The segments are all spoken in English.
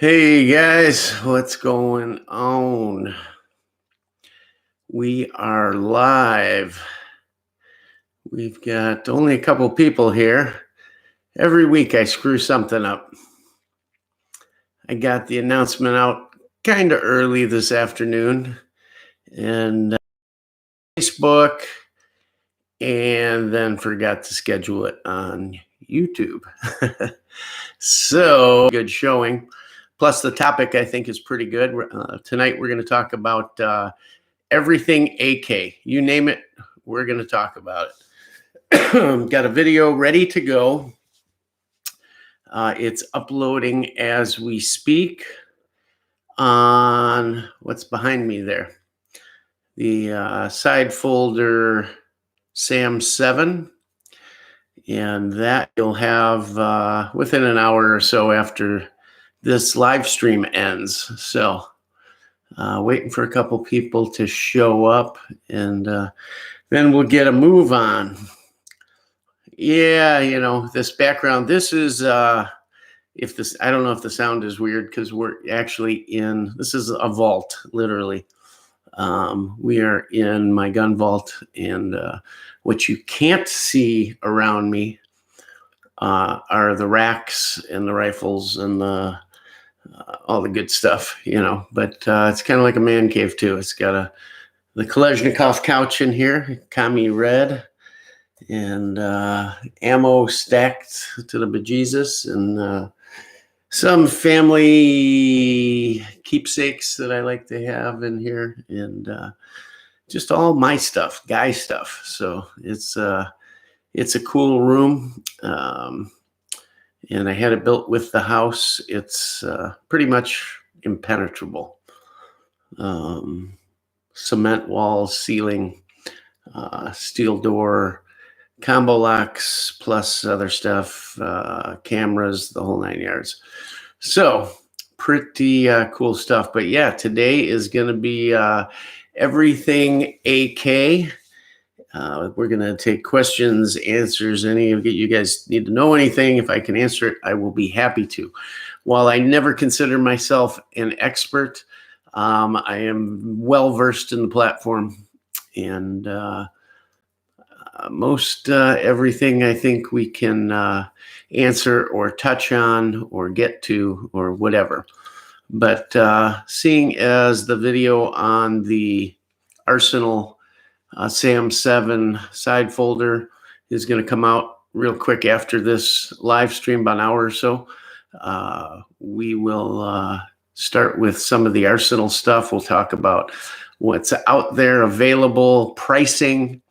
Hey guys, what's going on? We are live. We've got only a couple people here. Every week I screw something up. I got the announcement out kind of early this afternoon and Facebook, and then forgot to schedule it on YouTube. So good showing. Plus the topic I think is pretty good. Tonight we're going to talk about everything AK. You name it, we're going to talk about it. Got a video ready to go. It's uploading as we speak on what's behind me there. The side folder SAM 7. And that you'll have within an hour or so after this live stream ends. So waiting for a couple people to show up, and then we'll get a move on. Yeah, this background, this is, I don't know if the sound is weird because we're actually this is a vault, literally. We are in my gun vault, and what you can't see around me are the racks and the rifles and all the good stuff, but it's kind of like a man cave too. It's got the Kalashnikovs couch in here, commie red, and ammo stacked to the bejesus, and some family keepsakes that I like to have in here, and just all my stuff, guy stuff. So it's a cool room. And I had it built with the house. It's pretty much impenetrable. Cement walls, ceiling, steel door, combo locks, plus other stuff, cameras, the whole 9 yards. So pretty cool stuff. But yeah, today is going to be everything AK. We're going to take questions, answers, any of you guys need to know anything. If I can answer it, I will be happy to. While I never consider myself an expert, I am well versed in the platform, and most everything I think we can answer or touch on or get to or whatever. But seeing as the video on the Arsenal SAM 7 side folder is going to come out real quick after this live stream, about an hour or so, we will start with some of the Arsenal stuff. We'll talk about what's out there available, pricing,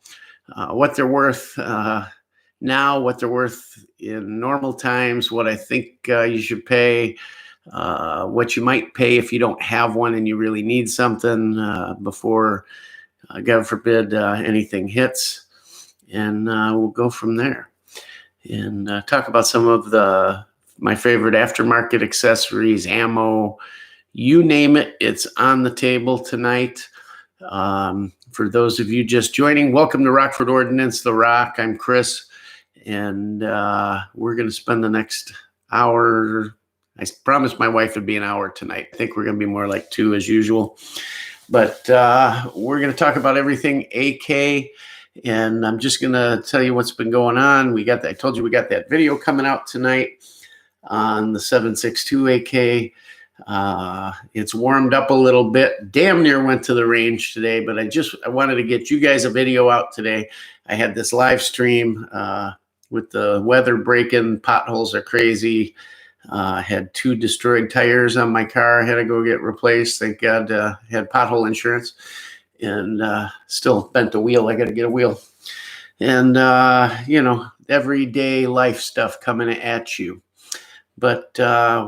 what they're worth now, what they're worth in normal times, what I think you should pay, what you might pay if you don't have one and you really need something before God forbid anything hits, and we'll go from there and talk about some of my favorite aftermarket accessories, ammo, you name it. It's on the table tonight. For those of you just joining, welcome to Rockford Ordnance, The Rock. I'm Chris, and we're going to spend the next hour. I promised my wife it'd be an hour tonight. I think we're going to be more like 2 as usual. But we're going to talk about everything AK, and I'm just going to tell you what's been going on. I told you we got that video coming out tonight on the 7.62 AK. It's warmed up a little bit. Damn near went to the range today, but I wanted to get you guys a video out today. I had this live stream with the weather breaking. Potholes are crazy. Had 2 destroyed tires on my car. Had to go get replaced. Thank God had pothole insurance, and still bent a wheel. I got to get a wheel. And, everyday life stuff coming at you. But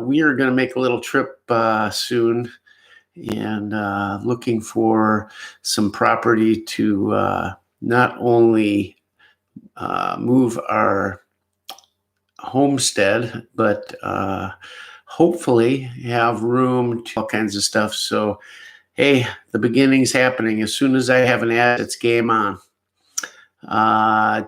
we are going to make a little trip soon, and looking for some property to not only move our homestead, but hopefully have room to all kinds of stuff. So, hey, the beginning's happening. As soon as I have an ad, it's game on.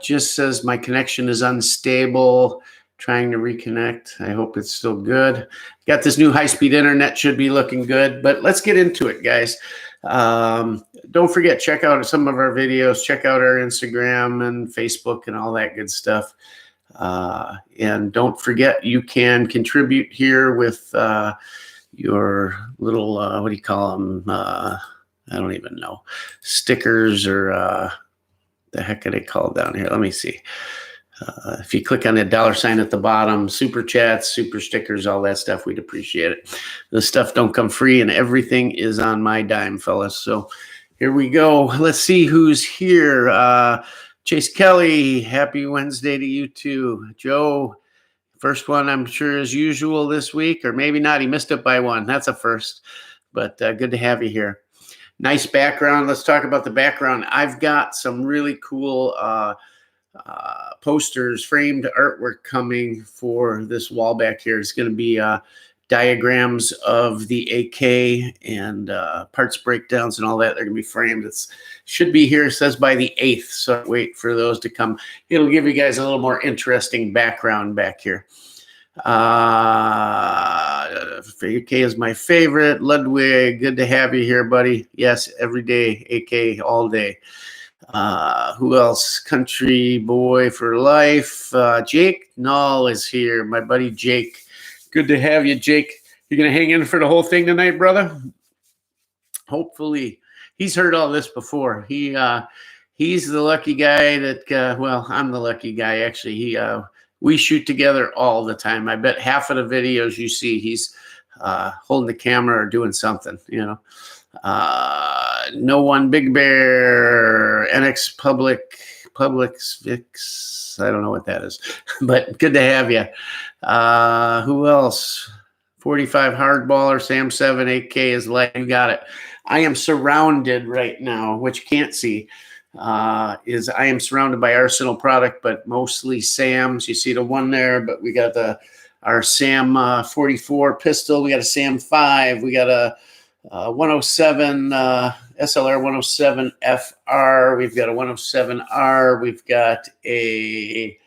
Just says my connection is unstable. trying to reconnect. I hope it's still good. Got this new high-speed internet, should be looking good, but let's get into it, guys. Don't forget, check out some of our videos, check out our Instagram and Facebook and all that good stuff. And don't forget, you can contribute here with your little, what do you call them? I don't even know. Stickers or the heck are they called down here? Let me see. If you click on the $sign at the bottom, super chats, super stickers, all that stuff, we'd appreciate it. The stuff don't come free, and everything is on my dime, fellas. So here we go. Let's see who's here. Chase Kelly, happy Wednesday to you too. Joe, first one, I'm sure, as usual this week, or maybe not. He missed it by one. That's a first, but good to have you here. Nice background. Let's talk about the background. I've got some really cool posters, framed artwork coming for this wall back here. It's going to be diagrams of the AK and parts breakdowns and all that. They're going to be framed. It should be here. It says by the 8th, so wait for those to come. It'll give you guys a little more interesting background back here. AK is my favorite. Ludwig, good to have you here, buddy. Yes, every day, AK all day. Who else? Country boy for life. Jake Null is here. My buddy Jake. Good to have you, Jake. You're going to hang in for the whole thing tonight, brother? Hopefully. He's heard all this before. He's the lucky guy that, well, I'm the lucky guy, actually. We shoot together all the time. I bet half of the videos you see, he's holding the camera or doing something, you know. No One Big Bear, NX Publix Vix. I don't know what that is, but good to have you. Who else? 45 Hardballer, Sam 7, 8K is like, you got it. I am surrounded right now, which you can't see, I am surrounded by Arsenal product, but mostly Sam's. You see the one there, but we got our Sam 44 pistol. We got a Sam 5. We got a 107 SLR 107 FR. We've got a 107R. We've got the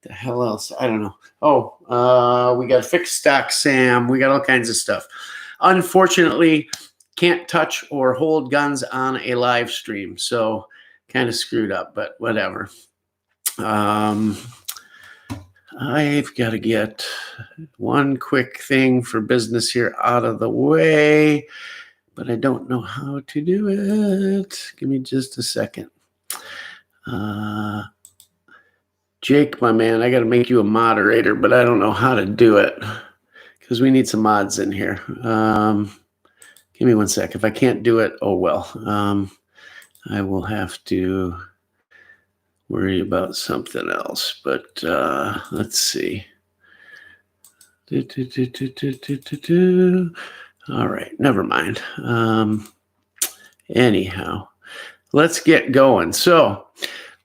hell else? I don't know. Oh, we got fixed stock Sam. We got all kinds of stuff. Unfortunately, can't touch or hold guns on a live stream, so kind of screwed up, but whatever. I've got to get one quick thing for business here out of the way, but I don't know how to do it. Give me just a second. Jake, my man, I got to make you a moderator, but I don't know how to do it because we need some mods in here. Give me one sec. If I can't do it, oh well. I will have to worry about something else, but let's see. All right, never mind. Anyhow, let's get going. So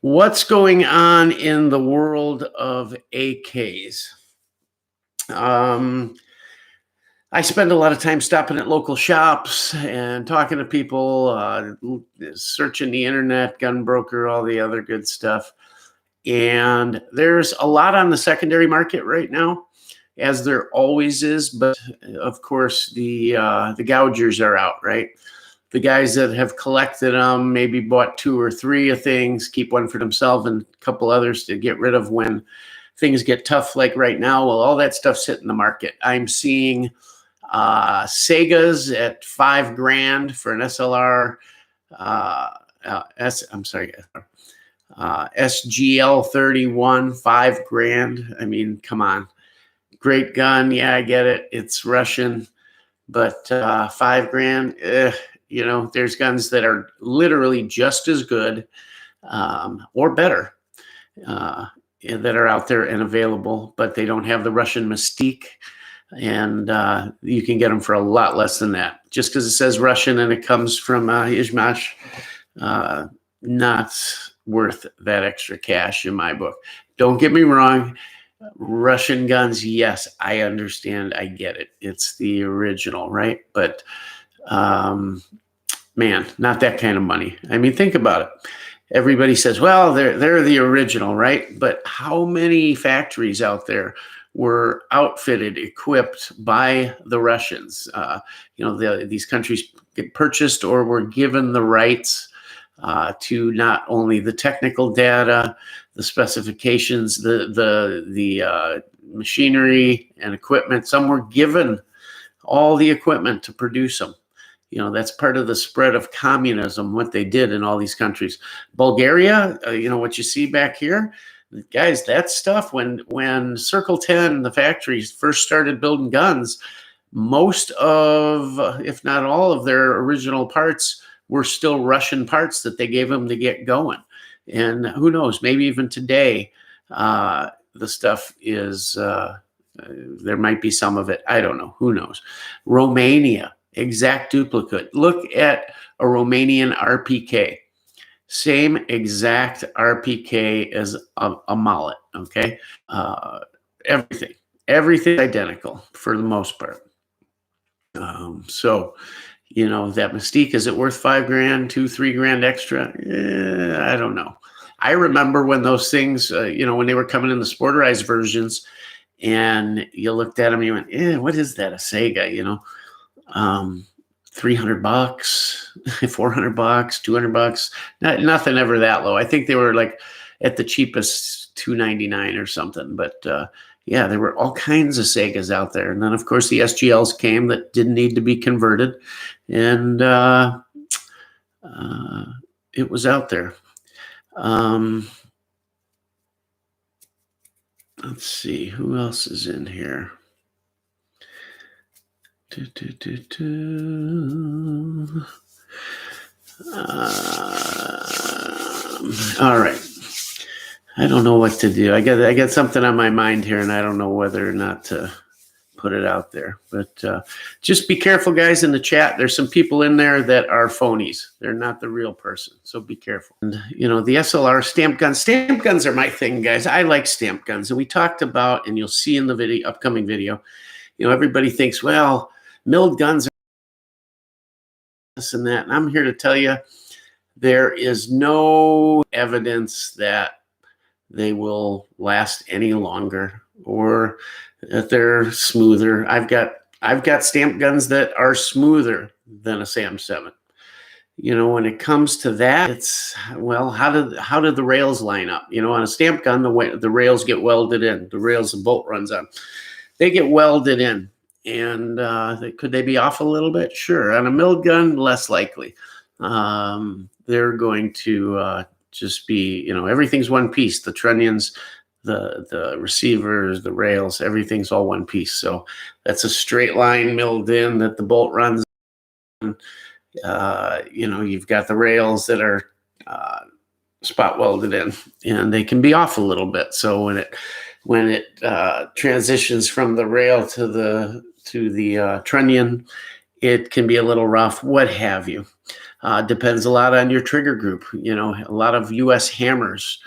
what's going on in the world of AKs? I spend a lot of time stopping at local shops and talking to people, searching the internet, gun broker, all the other good stuff. And there's a lot on the secondary market right now, as there always is. But of course, the gougers are out, right? The guys that have collected them, maybe bought 2 or 3 of things, keep one for themselves and a couple others to get rid of when things get tough, like right now. Well, all that stuff's hitting the market. I'm seeing Segas at $5,000 for an SLR. SGL 31, $5,000. I mean, come on, great gun. Yeah, I get it. It's Russian, but $5,000. You know, there's guns that are literally just as good or better that are out there and available, but they don't have the Russian mystique. And you can get them for a lot less than that. Just because it says Russian and it comes from Izhmash, not worth that extra cash in my book. Don't get me wrong. Russian guns, yes, I understand. I get it. It's the original, right? But, man, not that kind of money. I mean, think about it. everybody says, well, they're the original, right? But how many factories out there were outfitted, equipped by the Russians? These countries get purchased or were given the rights to not only the technical data, the specifications, the machinery and equipment. Some were given all the equipment to produce them. That's part of the spread of communism, what they did in all these countries. Bulgaria, what you see back here, guys, that stuff, when Circle 10, the factories first started building guns, most of, if not all of their original parts were still Russian parts that they gave them to get going. And who knows, maybe even today, the stuff is, there might be some of it. I don't know. Who knows? Romania, exact duplicate. Look at a Romanian RPK. Same exact RPK as a mallet, okay? Everything identical for the most part. So, that Mystique, is it worth $5,000, $2-3 grand extra? I don't know. I remember when those things, when they were coming in the sporterized versions, and you looked at them, and you went, what is that? A Sega, $300, $400, $200. Nothing ever that low. I think they were like at the cheapest $299 or something. But there were all kinds of Segas out there. And then, of course, the SGLs came that didn't need to be converted. And it was out there. Let's see, who else is in here? All right. I don't know what to do. I got something on my mind here, and I don't know whether or not to put it out there. But just be careful, guys, in the chat. There's some people in there that are phonies. They're not the real person, so be careful. And, the SLR stamp guns. Stamp guns are my thing, guys. I like stamp guns. And we talked about, and you'll see in the upcoming video, everybody thinks, well, milled guns are this and that. And I'm here to tell you, there is no evidence that they will last any longer or that they're smoother. I've got stamp guns that are smoother than a Sam 7. When it comes to that, it's, well, how did the rails line up? On a stamp gun, the rails get welded in. The rails the bolt runs on, they get welded in. And could they be off a little bit? Sure. On a milled gun, less likely. They're going to just be, everything's one piece. The trunnions, the receivers, the rails, everything's all one piece. So that's a straight line milled in that the bolt runs on. You've got the rails that are spot welded in, and they can be off a little bit. So when it transitions from the rail to the trunnion, it can be a little rough, what have you. Depends a lot on your trigger group. A lot of U.S. hammers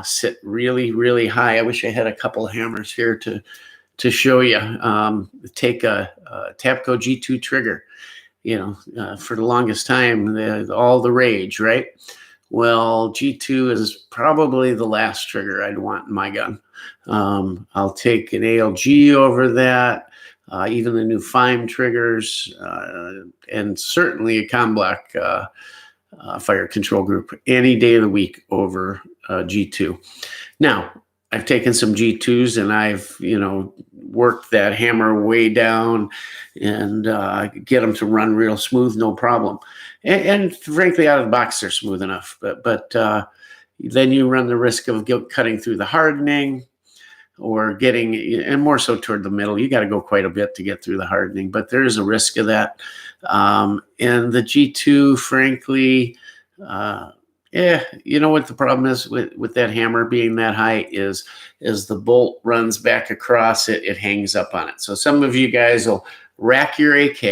sit really, really high. I wish I had a couple of hammers here to show you. Take a Tapco G2 trigger. For the longest time, all the rage, right? Well, G2 is probably the last trigger I'd want in my gun. I'll take an ALG over that. Even the new FIME triggers, and certainly a Comblock fire control group any day of the week over G2. Now, I've taken some G2s and I've, worked that hammer way down and get them to run real smooth, no problem. And frankly, out of the box, they're smooth enough. But then you run the risk of cutting through the hardening, or getting, and more so toward the middle. You got to go quite a bit to get through the hardening, but there is a risk of that. And the G2, frankly, what the problem is with that hammer being that high is the bolt runs back across it, it hangs up on it. So some of you guys will rack your AK,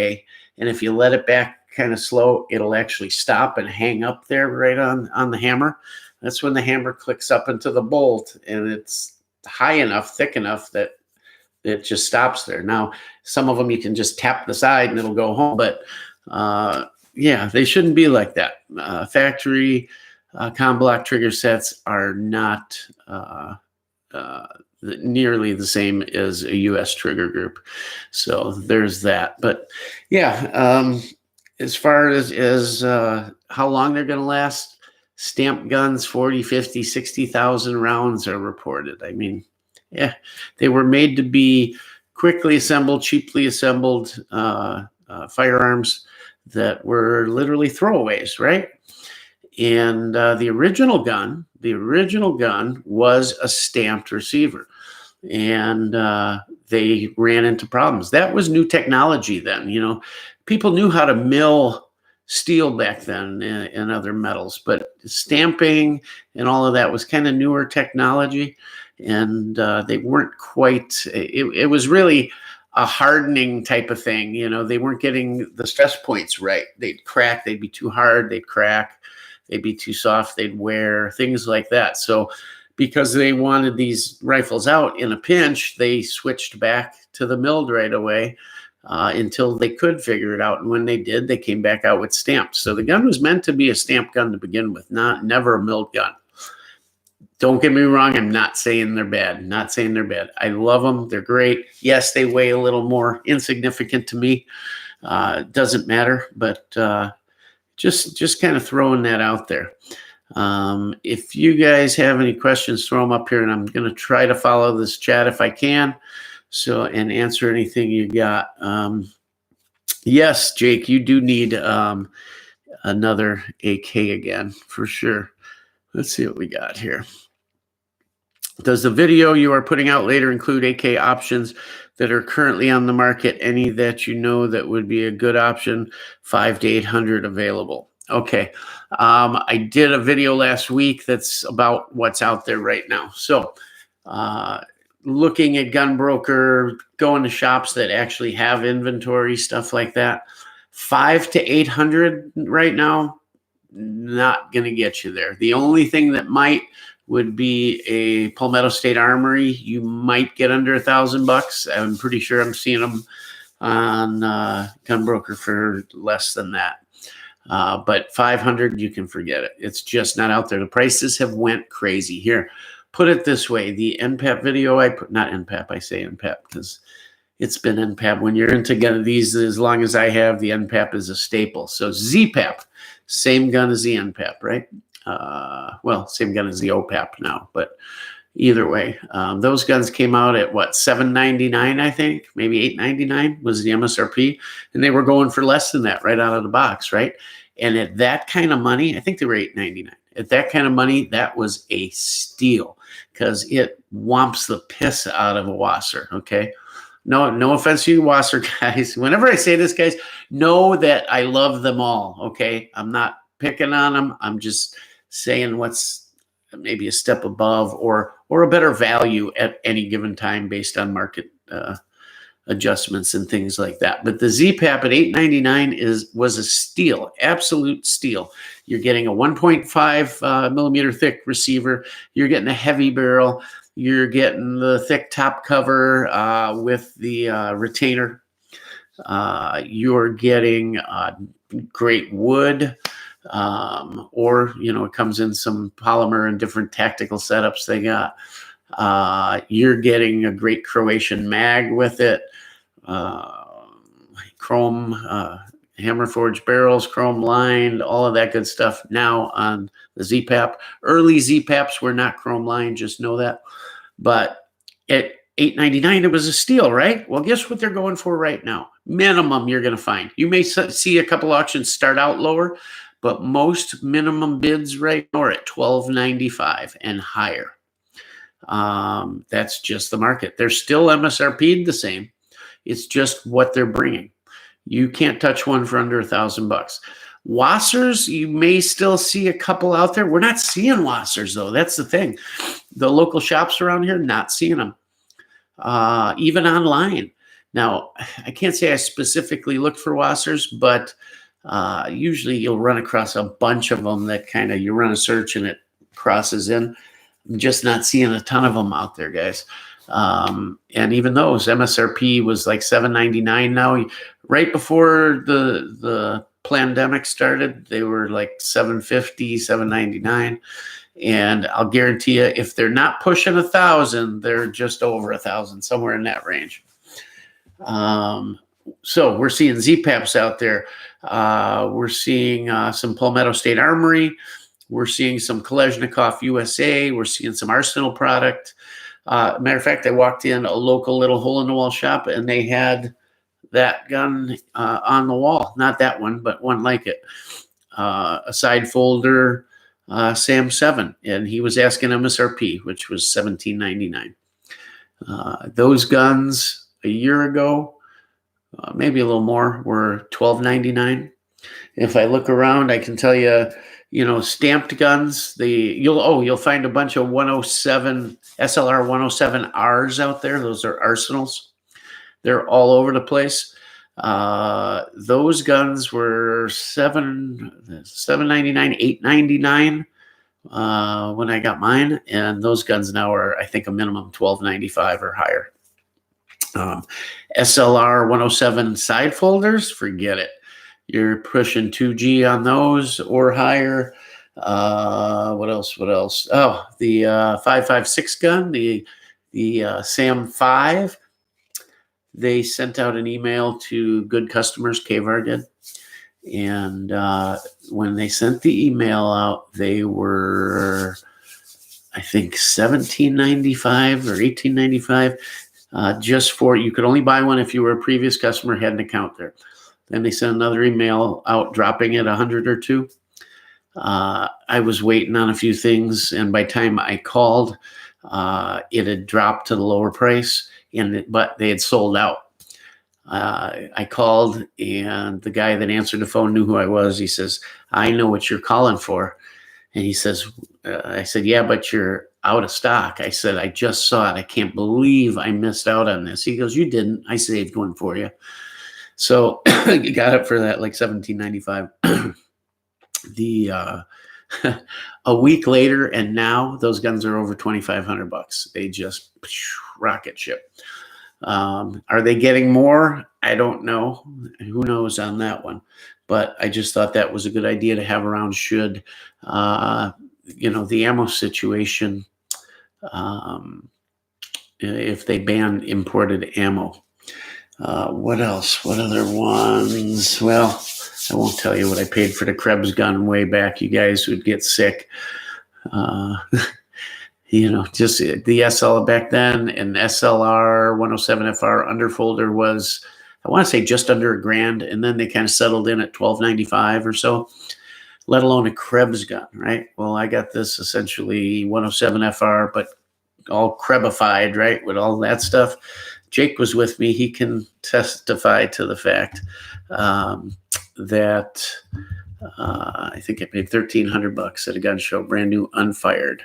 and if you let it back kind of slow, it'll actually stop and hang up there right on the hammer. That's when the hammer clicks up into the bolt, and it's high enough, thick enough that it just stops there. Now, some of them you can just tap the side and it'll go home, but they shouldn't be like that. Factory Com block trigger sets are not nearly the same as a U.S. trigger group. So there's that. But yeah, as far as how long they're going to last, stamp guns, 40, 50, 60,000 rounds are reported. I mean, yeah, they were made to be quickly assembled, cheaply assembled firearms that were literally throwaways, right? And the original gun was a stamped receiver, and they ran into problems. That was new technology then. You know, people knew how to mill steel back then and other metals, but stamping and all of that was kind of newer technology, and they weren't quite. It was really a hardening type of thing. You know, they weren't getting the stress points right. They'd crack. They'd be too hard. They'd crack. They'd be too soft. They'd wear, things like that. So because they wanted these rifles out in a pinch, they switched back to the milled right away until they could figure it out. And when they did, they came back out with stamped. So the gun was meant to be a stamped gun to begin with, never a milled gun. Don't get me wrong. I'm not saying they're bad. Not saying they're bad. I love them. They're great. Yes, they weigh a little more, insignificant to me. Doesn't matter, but just kind of throwing that out there. If you guys have any questions, throw them up here, and I'm going to try to follow this chat if I can. So, and answer anything you got. Yes, Jake, you do need another AK again for sure. Let's see what we got here. Does the video you are putting out later include AK options that are currently on the market? Any that you know that would be a good option? 5 to 800 available. Okay. I did a video last week that's about what's out there right now. So looking at Gunbroker, going to shops that actually have inventory, stuff like that. 5 to 800 right now, not going to get you there. The only thing that might would be a Palmetto State Armory. You might get under $1,000. I'm pretty sure I'm seeing them on Gunbroker for less than that. But 500, you can forget it. It's just not out there. The prices have went crazy. Here, put it this way. The NPAP video I put, not NPAP, I say NPAP because it's been NPAP. When you're into these, as long as I have, the NPAP is a staple. So ZPAP, same gun as the NPAP, right? Well, same gun as the OPAP now, but either way, those guns came out at what, $799, I think, maybe $899 was the MSRP, and they were going for less than that right out of the box, right? And at that kind of money, I think they were $899. At that kind of money, that was a steal because it whomps the piss out of a Wasser. Okay, no offense to you Wasser guys. Whenever I say this, guys, know that I love them all. Okay, I'm not picking on them. I'm just saying what's maybe a step above or a better value at any given time based on market adjustments and things like that. But the ZPAP at $899 was a steal, absolute steal. You're getting a 1.5 millimeter thick receiver. You're getting a heavy barrel. You're getting the thick top cover with the retainer. You're getting great wood. Or, you know, it comes in some polymer and different tactical setups they got. You're getting a great Croatian mag with it. Chrome hammer forged barrels, chrome lined, all of that good stuff now on the ZPAP. Early ZPAPs were not chrome lined, just know that. But at $899, it was a steal, right? Well, guess what they're going for right now? Minimum you're going to find. You may see a couple auctions start out lower, but most minimum bids right now are at $12.95 and higher. That's just the market. They're still MSRP'd the same. It's just what they're bringing. You can't touch one for under $1,000. Wassers, you may still see a couple out there. We're not seeing Wassers, though. That's the thing. The local shops around here, not seeing them. Even online. Now, I can't say I specifically looked for Wassers, but usually you'll run across a bunch of them that kind of, you run a search and it crosses in. I'm just not seeing a ton of them out there, guys. And even those, MSRP was like $799 now. Right before the pandemic started, they were like $750, $799. And I'll guarantee you, if they're not pushing 1,000, they're just over 1,000, somewhere in that range. So we're seeing ZPAPs out there. We're seeing some Palmetto State Armory. We're seeing some Kalashnikovs USA. We're seeing some Arsenal product. Matter of fact, I walked in a local little hole-in-the-wall shop, and they had that gun on the wall. Not that one, but one like it. A side folder SAM 7, and he was asking MSRP, which was $17.99. Those guns a year ago, maybe a little more, were $12.99. If I look around, I can tell you, stamped guns. You'll find a bunch of 107 SLR 107Rs out there. Those are Arsenals. They're all over the place. Those guns were $7.99, $8.99 when I got mine, and those guns now are, I think, a minimum $12.95 or higher. SLR 107 side folders, forget it. You're pushing 2G on those or higher. What else? Oh, the 5.56 gun, the SAM 5. They sent out an email to good customers, KVAR did. And when they sent the email out, they were, I think, $17.95 or $18.95 just for, you could only buy one if you were a previous customer, had an account there. Then they sent another email out dropping it 100 or two. I was waiting on a few things, and by the time I called, it had dropped to the lower price, but they had sold out. I called, and the guy that answered the phone knew who I was. He says, "I know what you're calling for." And he says, I said, "Yeah, but you're out of stock." I said, "I just saw it. I can't believe I missed out on this." He goes, "You didn't. I saved one for you." So you got it for that, like $17.95. A week later, and now those guns are over $2,500. They just rocket ship. Are they getting more? I don't know. Who knows on that one? But I just thought that was a good idea to have around should, the ammo situation, if they ban imported ammo. What else? What other ones? Well, I won't tell you what I paid for the Krebs gun way back. You guys would get sick. Just the SL back then, and SLR 107FR underfolder was, I want to say, just under $1,000, and then they kind of settled in at $12.95 or so, let alone a Krebs gun, right? Well, I got this essentially 107FR, but all Krebified, right, with all that stuff. Jake was with me. He can testify to the fact that I think I paid $1,300 at a gun show, brand new, unfired.